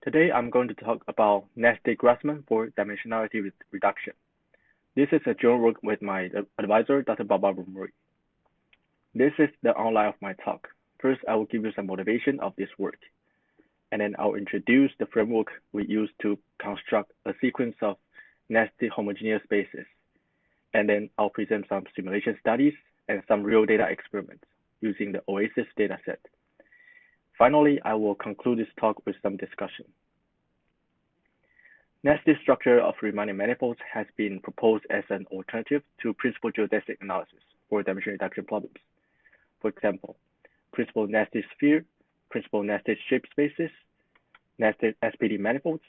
Today, I'm going to talk about nested Grassmann for dimensionality reduction. This is a joint work with my advisor, Dr. Barbara Murray. This is the outline of my talk. First, I will give you some motivation of this work, and then I'll introduce the framework we use to construct a sequence of nested homogeneous spaces, and then I'll present some simulation studies and some real data experiments using the OASIS dataset. Finally, I will conclude this talk with some discussion. Nested structure of Riemannian manifolds has been proposed as an alternative to principal geodesic analysis for dimension reduction problems. For example, principal nested sphere, principal nested shape spaces, nested SPD manifolds.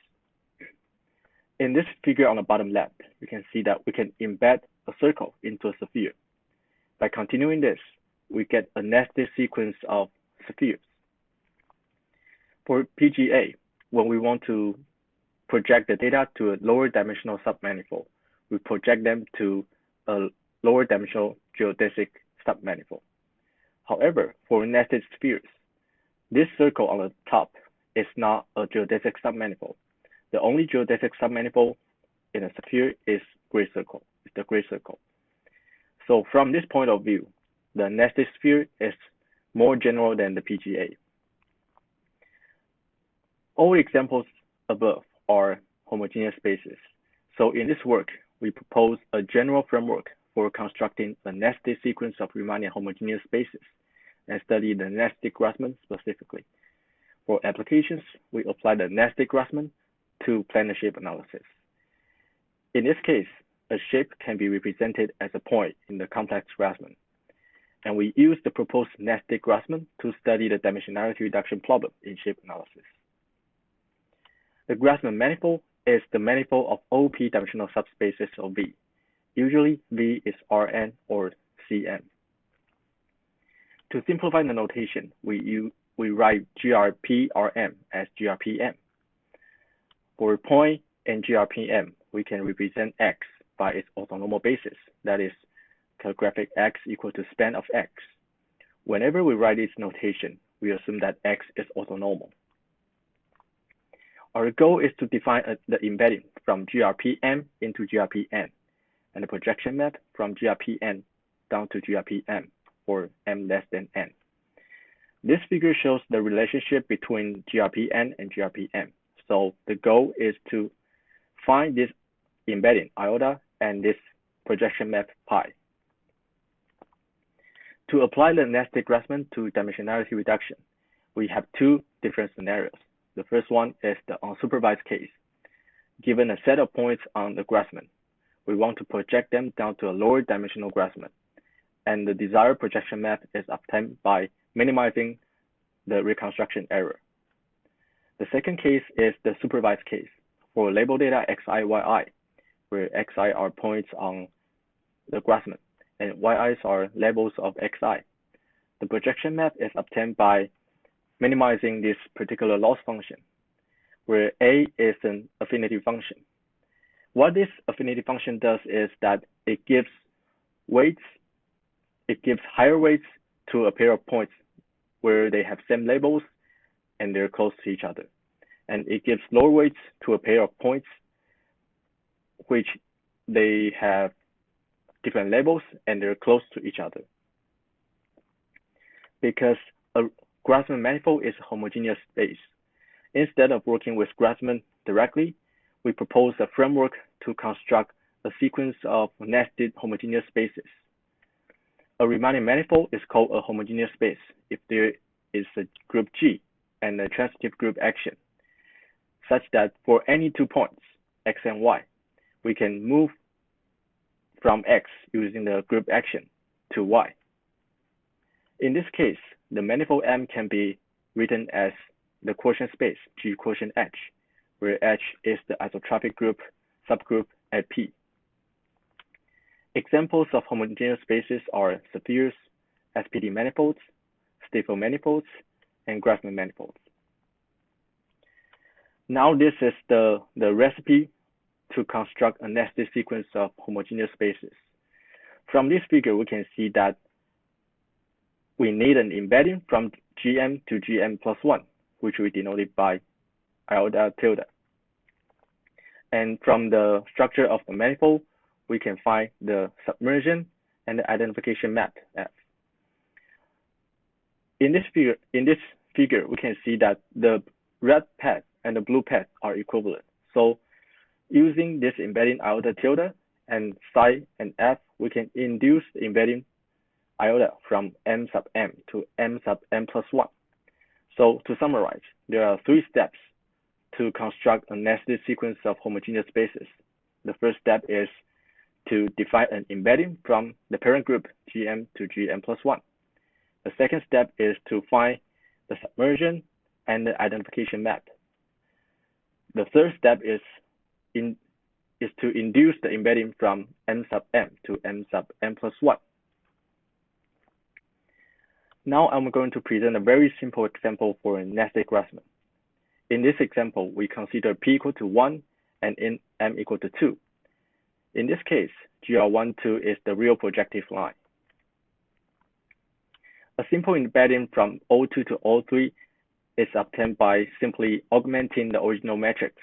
In this figure on the bottom left, you can see that we can embed a circle into a sphere. By continuing this, we get a nested sequence of spheres. For PGA, when we want to project the data to a lower dimensional submanifold, we project them to a lower dimensional geodesic submanifold. However, for nested spheres, this circle on the top is not a geodesic submanifold. The only geodesic submanifold in a sphere is gray circle. It's the gray circle. So from this point of view, the nested sphere is more general than the PGA. All examples above are homogeneous spaces. So in this work, we propose a general framework for constructing a nested sequence of Riemannian homogeneous spaces and study the nested Grassmann specifically. For applications, we apply the nested Grassmann to planar shape analysis. In this case, a shape can be represented as a point in the complex Grassmann, and we use the proposed nested Grassmann to study the dimensionality reduction problem in shape analysis. The Grassmann manifold is the manifold of all p-dimensional subspaces of V. Usually, V is Rn or Cn. To simplify the notation, we write GRPRM as GRPM. For a point in GRPM, we can represent X by its orthonormal basis, that is, calligraphic X equal to span of X. Whenever we write this notation, we assume that X is orthonormal. Our goal is to define the embedding from GRPM into GRPN, and the projection map from GRPN down to GRPM, or m less than n. This figure shows the relationship between GRPN and GRPM. So the goal is to find this embedding iota and this projection map pi. To apply the nested Grassmann to dimensionality reduction, we have two different scenarios. The first one is the unsupervised case. Given a set of points on the Grassmann, we want to project them down to a lower dimensional Grassmann, and the desired projection map is obtained by minimizing the reconstruction error. The second case is the supervised case for label data xi, yi, where xi are points on the Grassmann and yi's are labels of xi. The projection map is obtained by minimizing this particular loss function, where A is an affinity function. What this affinity function does is that it gives higher weights to a pair of points where they have same labels and they're close to each other. And it gives lower weights to a pair of points which they have different labels and they're close to each other. Because a Grassmann manifold is a homogeneous space, instead of working with Grassmann directly, we propose a framework to construct a sequence of nested homogeneous spaces. A Riemannian manifold is called a homogeneous space if there is a group G and a transitive group action, such that for any 2 points, X and Y, we can move from X using the group action to Y. In this case, the manifold M can be written as the quotient space G quotient H, where H is the isotropic group subgroup at P. Examples of homogeneous spaces are spheres, SPD manifolds, Stifel manifolds, and Grassmann manifolds. Now this is the recipe to construct a nested sequence of homogeneous spaces. From this figure, we can see that we need an embedding from Gm to Gm plus 1, which we denoted by iota tilde. And from the structure of the manifold, we can find the submersion and the identification map F. In this figure, we can see that the red pad and the blue pad are equivalent. So using this embedding iota tilde and psi and F, we can induce the embedding iota from M sub M to M sub M plus 1. So to summarize, there are 3 steps to construct a nested sequence of homogeneous spaces. The first step is to define an embedding from the parent group Gm to Gm plus 1. The second step is to find the submersion and the identification map. The third step is to induce the embedding from M sub M to M sub M plus 1. Now I'm going to present a very simple example for a nested Grassmann. In this example, we consider P equal to 1 and M equal to 2. In this case, GR12 is the real projective line. A simple embedding from O2 to O3 is obtained by simply augmenting the original matrix.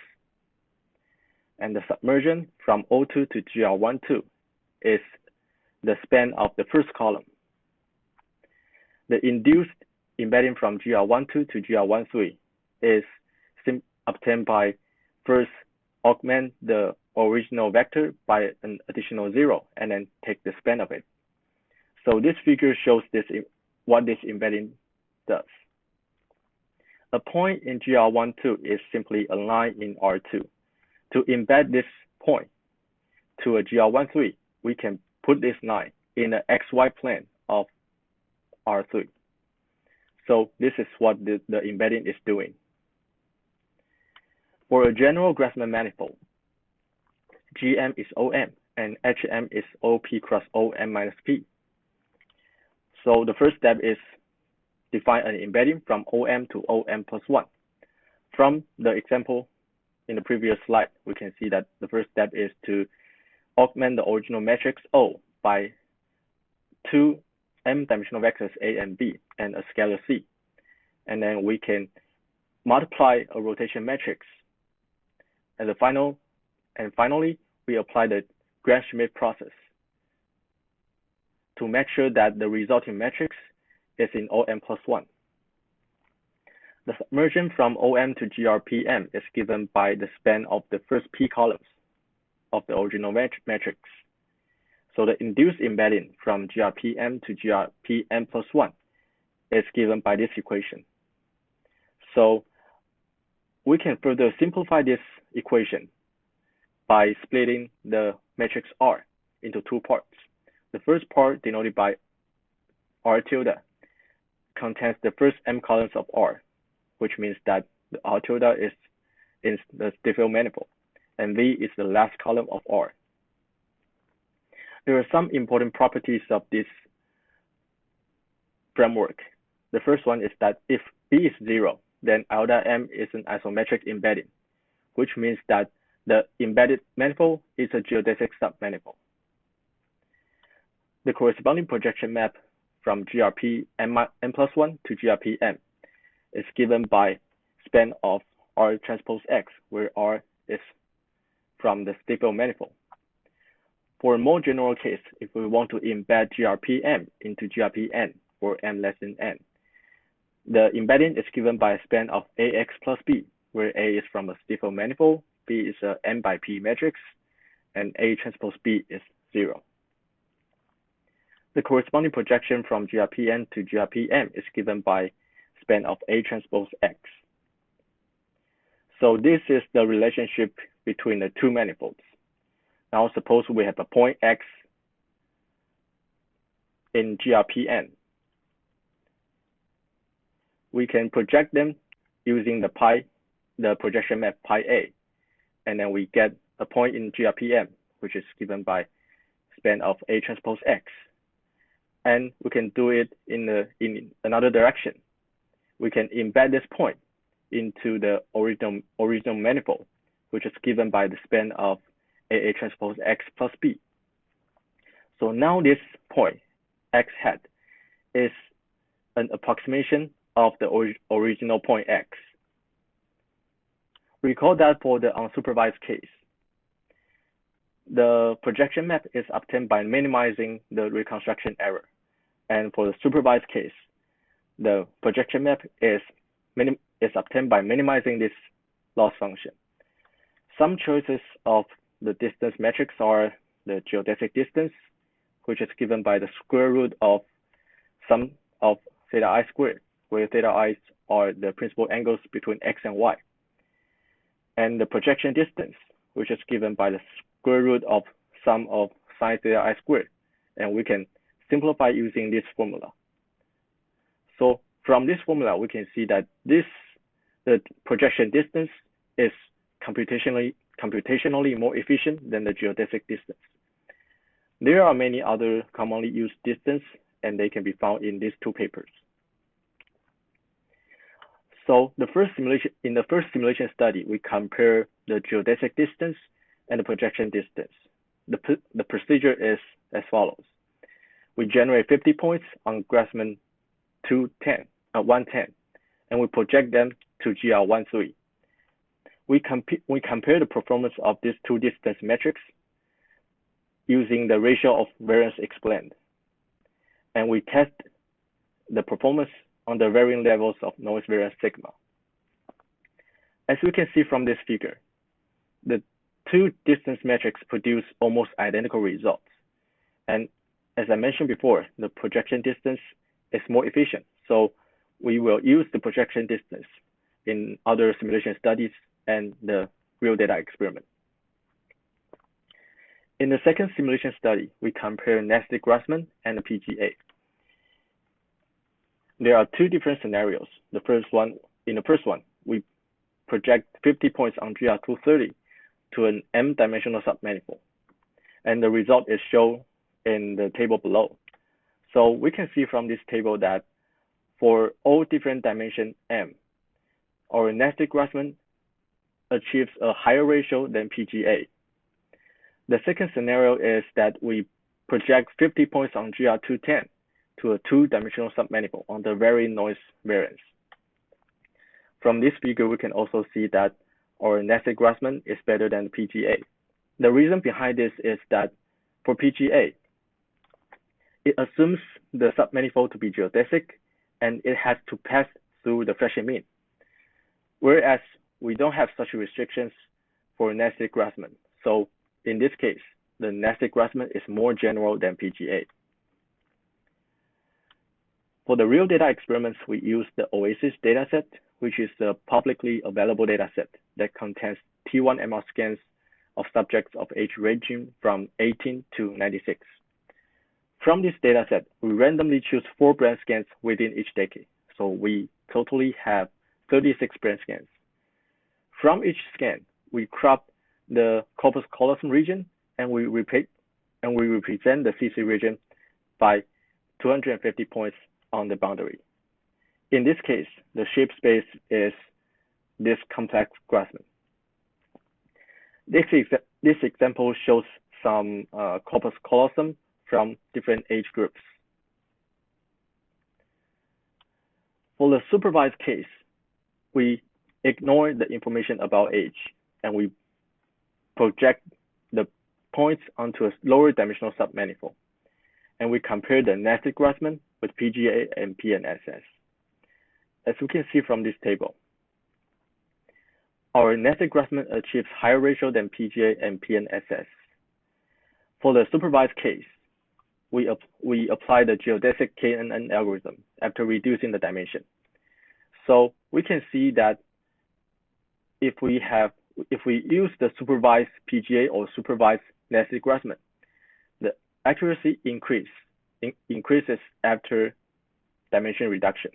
And the submersion from O2 to GR12 is the span of the first column. The induced embedding from GR12 to GR13 is obtained by first augment the original vector by an additional 0 and then take the span of it. So this figure shows what this embedding does. A point in GR12 is simply a line in R2. To embed this point to a GR13, we can put this line in the XY plane of R3. So this is what the embedding is doing. For a general Grassmann manifold, Gm is OM and Hm is OP cross OM minus P. So the first step is define an embedding from OM to OM plus 1. From the example in the previous slide, we can see that the first step is to augment the original matrix O by 2 m-dimensional vectors A and B and a scalar C. And then we can multiply a rotation matrix. And finally, we apply the Grassmann process to make sure that the resulting matrix is in OM plus 1. The submersion from OM to GRPM is given by the span of the first P columns of the original matrix. So the induced embedding from GRPM to GRPM plus 1 is given by this equation. So we can further simplify this equation by splitting the matrix R into 2 parts. The first part, denoted by R tilde, contains the first m columns of R, which means that the R tilde is in the Stiefel manifold, and V is the last column of R. There are some important properties of this framework. The first one is that if B is 0, then iota M is an isometric embedding, which means that the embedded manifold is a geodesic submanifold. The corresponding projection map from GRP M plus 1 to GRP M is given by span of R transpose X, where R is from the Stiefel manifold. For a more general case, if we want to embed GRPM into GRPN for m less than n, the embedding is given by a span of AX plus B, where A is from a Stiefel manifold, B is a M by P matrix, and A transpose B is 0. The corresponding projection from GRPN to GRPM is given by span of A transpose X. So this is the relationship between the two manifolds. Now suppose we have a point X in GRPN. We can project them using the projection map pi A, and then we get a point in GRPM, which is given by span of A transpose X. And we can do it in another direction. We can embed this point into the original manifold, which is given by the span of AA transpose X plus B. So now this point, X hat, is an approximation of the original point X. Recall that for the unsupervised case, the projection map is obtained by minimizing the reconstruction error. And for the supervised case, the projection map is obtained by minimizing this loss function. Some choices of the distance metrics are the geodesic distance, which is given by the square root of sum of theta I squared, where theta i's are the principal angles between x and y. And the projection distance, which is given by the square root of sum of sine theta I squared. And we can simplify using this formula. So from this formula, we can see that the projection distance is computationally more efficient than the geodesic distance. There are many other commonly used distance, and they can be found in these two papers. So in the first simulation study, we compare the geodesic distance and the projection distance. The procedure is as follows. We generate 50 points on Grassmanns 110, and we project them to GR13. We compare the performance of these two distance metrics using the ratio of variance explained. And we test the performance on the varying levels of noise variance sigma. As we can see from this figure, the two distance metrics produce almost identical results. And as I mentioned before, the projection distance is more efficient. So we will use the projection distance in other simulation studies and the real data experiment. In the second simulation study, we compare nested Grassmann and the PGA. There are two different scenarios. In the first one, we project 50 points on GR230 to an m-dimensional submanifold, and the result is shown in the table below. So we can see from this table that for all different dimension m, our nested Grassmann achieves a higher ratio than PGA. The second scenario is that we project 50 points on GR210 to a two-dimensional submanifold on the varying noise variance. From this figure, we can also see that our nested Grassmann is better than PGA. The reason behind this is that for PGA, it assumes the submanifold to be geodesic, and it has to pass through the Fresnel mean. Whereas we don't have such restrictions for nested Grassmann. So in this case, the nested Grassmann is more general than PGA. For the real data experiments, we use the OASIS dataset, which is the publicly available dataset that contains T1 MR scans of subjects of age ranging from 18 to 96. From this dataset, we randomly choose 4 brain scans within each decade. So we totally have 36 brain scans. From each scan, we crop the corpus callosum region, and we represent the CC region by 250 points on the boundary. In this case, the shape space is this complex Grassmann. This example shows some corpus callosum from different age groups. For the supervised case, we ignore the information about age, and we project the points onto a lower dimensional submanifold. And we compare the nested Grassmann with PGA and PNSS. As we can see from this table, our nested Grassmann achieves higher ratio than PGA and PNSS. For the supervised case, we apply the geodesic KNN algorithm after reducing the dimension. So we can see that if we use the supervised PGA or supervised nested Grassmann, the accuracy increases after dimension reduction.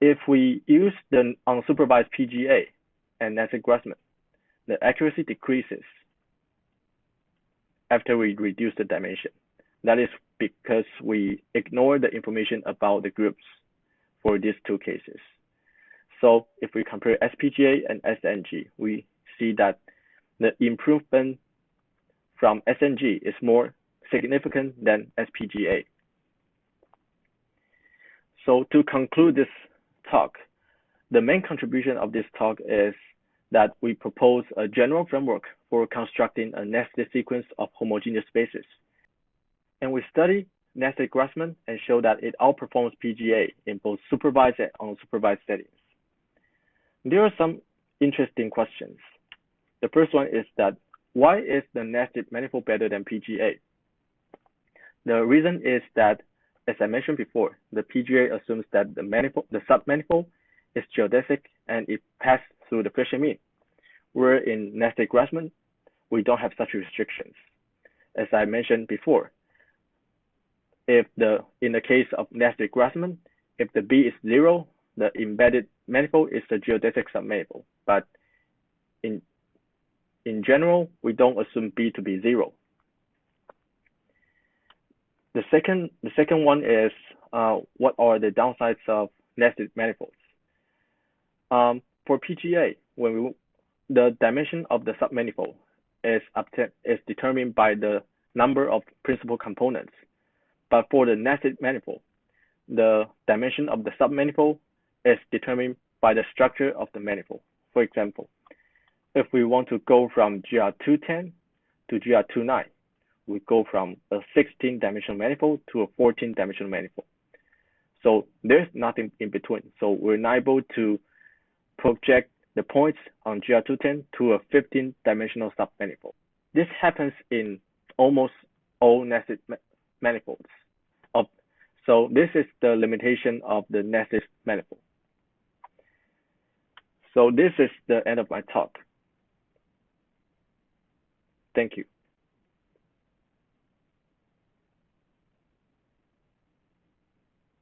If we use the unsupervised PGA and nested Grassmann, the accuracy decreases after we reduce the dimension. That is because we ignore the information about the groups for these two cases. So if we compare SPGA and SNG, we see that the improvement from SNG is more significant than SPGA. So to conclude this talk, The main contribution of this talk is that we propose a general framework for constructing a nested sequence of homogeneous spaces. And we study nested Grassmann and show that it outperforms PGA in both supervised and unsupervised settings. There are some interesting questions. The first one is that why is the nested manifold better than PGA? The reason is that, as I mentioned before, the PGA assumes that the submanifold is geodesic and it passes through the Fisher mean. Where in nested Grassmann, we don't have such restrictions. As I mentioned before, in the case of nested Grassmann, if the B is 0, the embedded manifold is the geodesic submanifold. But in general, we don't assume B to be 0. The second one is what are the downsides of nested manifolds? For PGA, the dimension of the submanifold is determined by the number of principal components. But for the nested manifold, the dimension of the submanifold is determined by the structure of the manifold. For example, if we want to go from GR210 to GR29, we go from a 16-dimensional manifold to a 14-dimensional manifold. So there's nothing in between. So we're not able to project the points on GR210 to a 15-dimensional submanifold. This happens in almost all nested manifolds. So this is the limitation of the nested manifold. So this is the end of my talk. Thank you.